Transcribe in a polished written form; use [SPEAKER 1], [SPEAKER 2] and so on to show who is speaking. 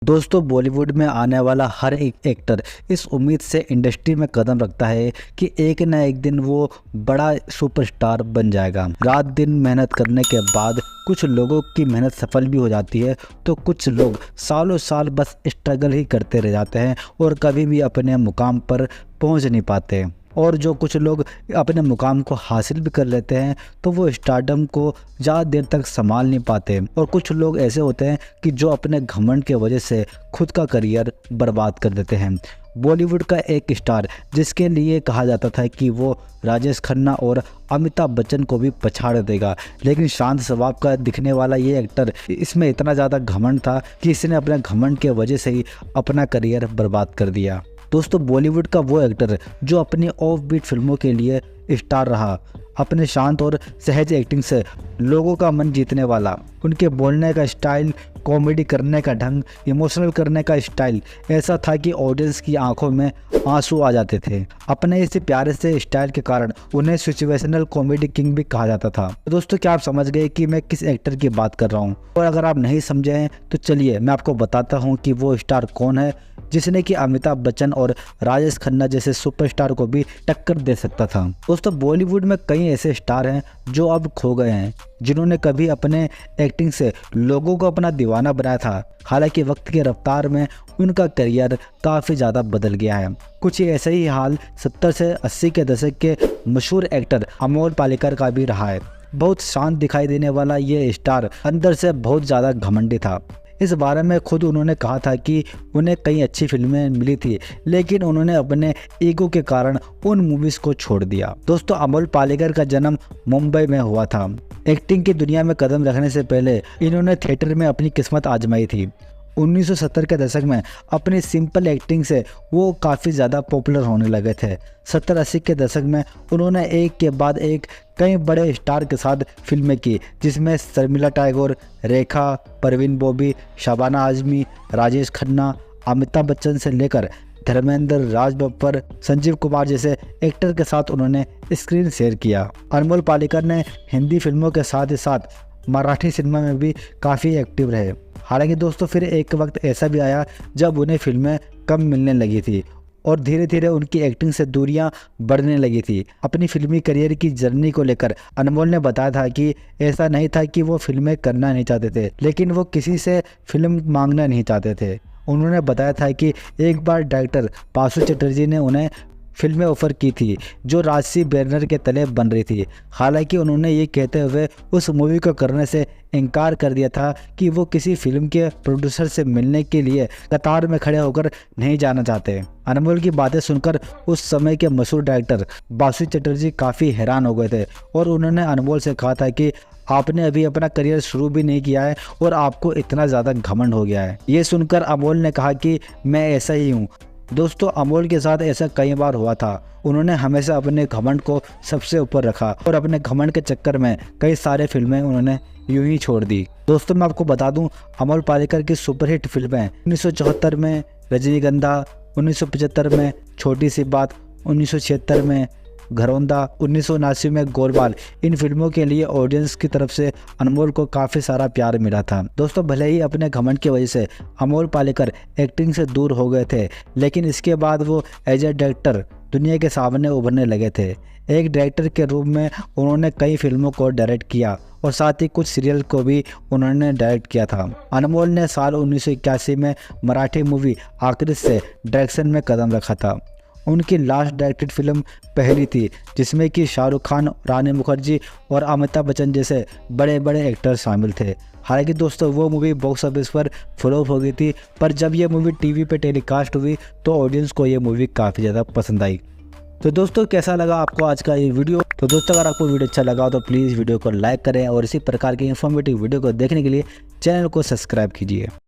[SPEAKER 1] दोस्तों बॉलीवुड में आने वाला हर एक एक्टर इस उम्मीद से इंडस्ट्री में कदम रखता है कि एक न एक दिन वो बड़ा सुपरस्टार बन जाएगा। रात दिन मेहनत करने के बाद कुछ लोगों की मेहनत सफल भी हो जाती है, तो कुछ लोग सालों साल बस स्ट्रगल ही करते रह जाते हैं और कभी भी अपने मुकाम पर पहुंच नहीं पाते। और जो कुछ लोग अपने मुकाम को हासिल भी कर लेते हैं तो वो स्टारडम को ज़्यादा देर तक संभाल नहीं पाते। और कुछ लोग ऐसे होते हैं कि जो अपने घमंड के वजह से खुद का करियर बर्बाद कर देते हैं। बॉलीवुड का एक स्टार जिसके लिए कहा जाता था कि वो राजेश खन्ना और अमिताभ बच्चन को भी पछाड़ देगा, लेकिन शांत स्वभाव का दिखने वाला ये एक्टर, इसमें इतना ज़्यादा घमंड था कि इसने अपने घमंड के वजह से ही अपना करियर बर्बाद कर दिया। दोस्तों बॉलीवुड का वो एक्टर जो अपनी ऑफ बीट फिल्मों के लिए स्टार रहा, अपने शांत और सहज एक्टिंग से लोगों का मन जीतने वाला, उनके बोलने का स्टाइल, कॉमेडी करने का ढंग, इमोशनल करने का स्टाइल ऐसा था कि ऑडियंस की आंखों में आंसू आ जाते थे। अपने इसी प्यारे से स्टाइल के कारण उन्हें सिचुएशनल कॉमेडी किंग भी कहा जाता था। तो दोस्तों क्या आप समझ गए कि मैं किस एक्टर की बात कर रहा हूँ? और अगर आप नहीं समझे हैं तो चलिए मैं आपको बताता हूँ कि वो स्टार कौन है जिसने कि अमिताभ बच्चन और राजेश खन्ना जैसे सुपरस्टार को भी टक्कर दे सकता था। दोस्तों बॉलीवुड में कई ऐसे स्टार हैं जो अब खो गए हैं, जिन्होंने कभी अपने एक्टिंग से लोगों को अपना दीवाना बनाया था। हालांकि वक्त के रफ्तार में उनका करियर काफ़ी ज़्यादा बदल गया है। कुछ ऐसे ही हाल 70 से 80 के दशक के मशहूर एक्टर अमोल पालेकर का भी रहा है। बहुत शांत दिखाई देने वाला ये स्टार अंदर से बहुत ज़्यादा घमंडी था। इस बारे में खुद उन्होंने कहा था कि उन्हें कई अच्छी फिल्में मिली थी, लेकिन उन्होंने अपने ईगो के कारण उन मूवीज़ को छोड़ दिया। दोस्तों अमोल पालेकर का जन्म मुंबई में हुआ था। एक्टिंग की दुनिया में कदम रखने से पहले इन्होंने थिएटर में अपनी किस्मत आजमाई थी। 1970 के दशक में अपनी सिंपल एक्टिंग से वो काफ़ी ज़्यादा पॉपुलर होने लगे थे। 70-80 के दशक में उन्होंने एक के बाद एक कई बड़े स्टार के साथ फिल्में की, जिसमें शर्मिला टैगोर, रेखा, परवीन बॉबी, शबाना आजमी, राजेश खन्ना, अमिताभ बच्चन से लेकर धर्मेंद्र, राज बब्बर, संजीव कुमार जैसे एक्टर के साथ उन्होंने स्क्रीन शेयर किया। अमोल पालेकर ने हिंदी फिल्मों के साथ ही साथ मराठी सिनेमा में भी काफ़ी एक्टिव रहे। हालांकि दोस्तों फिर एक वक्त ऐसा भी आया जब उन्हें फिल्में कम मिलने लगी थी और धीरे धीरे उनकी एक्टिंग से दूरियां बढ़ने लगी थी। अपनी फिल्मी करियर की जर्नी को लेकर अनमोल ने बताया था कि ऐसा नहीं था कि वो फिल्में करना नहीं चाहते थे, लेकिन वो किसी से फिल्म मांगना नहीं चाहते थे। उन्होंने बताया था कि एक बार डायरेक्टर बासु चटर्जी ने उन्हें फिल्में ऑफर की थी जो राजसी बैनर के तले बन रही थी। हालांकि उन्होंने ये कहते हुए उस मूवी को करने से इनकार कर दिया था कि वो किसी फिल्म के प्रोड्यूसर से मिलने के लिए कतार में खड़े होकर नहीं जाना चाहते। अनमोल की बातें सुनकर उस समय के मशहूर डायरेक्टर बासु चटर्जी काफ़ी हैरान हो गए थे और उन्होंने अनमोल से कहा था कि आपने अभी अपना करियर शुरू भी नहीं किया है और आपको इतना ज़्यादा घमंड हो गया है। ये सुनकर अमोल ने कहा कि मैं ऐसा ही हूँ। दोस्तों अमोल के साथ ऐसा कई बार हुआ था। उन्होंने हमेशा अपने घमंड को सबसे ऊपर रखा और अपने घमंड के चक्कर में कई सारे फिल्में उन्होंने यूं ही छोड़ दी। दोस्तों मैं आपको बता दूं, अमोल पालेकर की सुपरहिट फिल्में 1974 में रजनीगंधा, 1975 में छोटी सी बात, 1976 में घरौंदा, 1979 में गोलमाल, इन फिल्मों के लिए ऑडियंस की तरफ से अनमोल को काफ़ी सारा प्यार मिला था। दोस्तों भले ही अपने घमंड की वजह से अमोल पालेकर एक्टिंग से दूर हो गए थे, लेकिन इसके बाद वो एज ए डायरेक्टर दुनिया के सामने उभरने लगे थे। एक डायरेक्टर के रूप में उन्होंने कई फिल्मों को डायरेक्ट किया और साथ ही कुछ सीरियल को भी उन्होंने डायरेक्ट किया था। अनमोल ने साल 1981 में मराठी मूवी आखिरी से डायरेक्शन में कदम रखा था। उनकी लास्ट डायरेक्टेड फिल्म पहली थी, जिसमें कि शाहरुख खान, रानी मुखर्जी और अमिताभ बच्चन जैसे बड़े बड़े एक्टर शामिल थे। हालांकि दोस्तों वो मूवी बॉक्स ऑफिस पर फ्लॉप हो गई थी, पर जब ये मूवी टीवी पे टेलीकास्ट हुई तो ऑडियंस को ये मूवी काफ़ी ज़्यादा पसंद आई। तो दोस्तों कैसा लगा आपको आज का ये वीडियो? तो दोस्तों अगर आपको वीडियो अच्छा लगा तो प्लीज़ वीडियो को लाइक करें और इसी प्रकार की इन्फॉर्मेटिव वीडियो को देखने के लिए चैनल को सब्सक्राइब कीजिए।